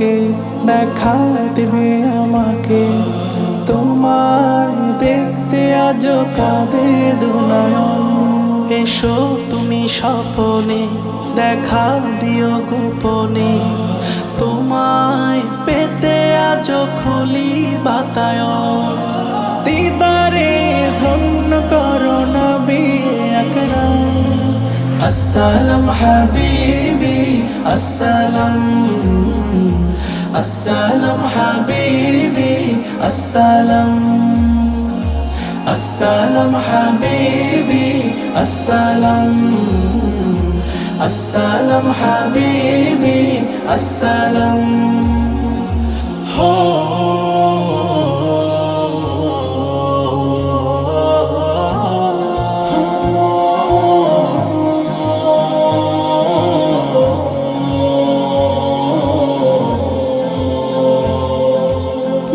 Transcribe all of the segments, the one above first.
তোমাকে দেখা দিবে আমাকে, তোমায় দেখতে আজ কাঁদে দুনয়ন। এসো তুমি স্বপনে দেখা দিও গোপনে, তোমায় পেতে আজ খুলি বাতায়ন। দিদারে ধন্য করো নবী আকরাম। আসসালাম হাবিবি আসসালাম, আসসালাম হাবিবি আসসালাম, আসসালাম হাবিবি আসসালাম, আসসালাম হাবিবি আসসালাম। হো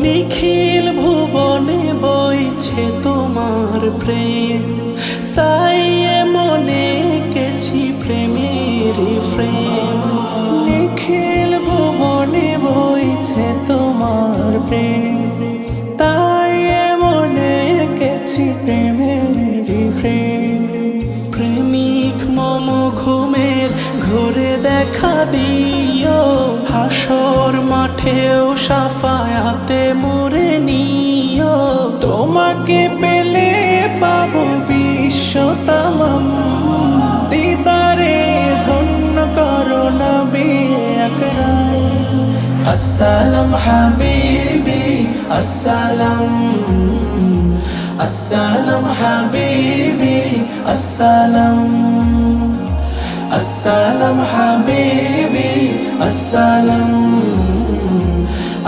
নিখিল ভুবনে বইছে তোমার প্রেম, তাই মনে এঁকেছি প্রেমের প্রেম। নিখিল ভুবনে বইছে তোমার প্রেম, তাই মনে এঁকেছি প্রেমের প্রেম। প্রেমিক মম ঘুমের ঘুরে দেখা দিও, হাসর মাঠেও সাফায়াতে মোরে নিও। তোমাকে পেলে পাবো বিশ্ব তামাম, দিদারে ধন্য করো নবী আকরাম। আসসালাম হাবিবি আসসালাম, আসসালাম হাবিবি আসসালাম, আসসালাম হাবিবি আসসালাম,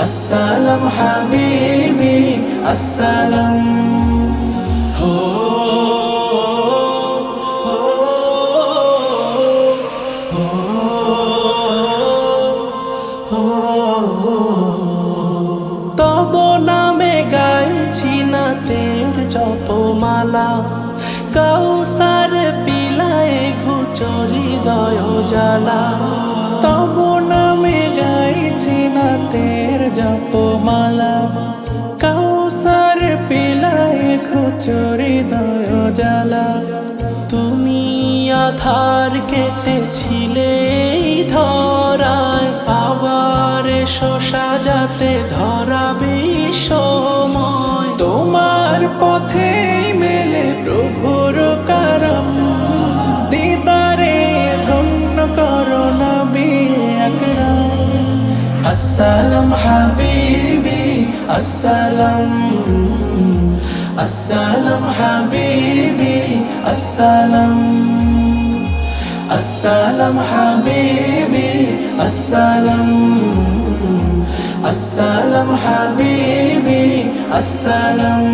আসসালাম হাবিবি আসসালাম। হো তব নামে গাইছি নাতের জপমালা, কাউসার পিলায় ঘুচরি দয় জ্বালা। তব নামে গাইছি নাতের জপমালা, কাউসার পিলায় ঘুচরি দয় জ্বালা। তুমি আধার কেটেছিলে ধরায়, আবার এসো সাজাতে ধরা বিশ্বময়। তোমার পথে মেলে প্রভুর করম, দিদারে ধন্য করো নবী আকরাম। আসসালাম হাবিবি আসসালাম, আসসালাম হাবিবি আসসালাম, আসসালাম হাবিবি আসসালাম, আসসালাম হাবিবি আসসালাম।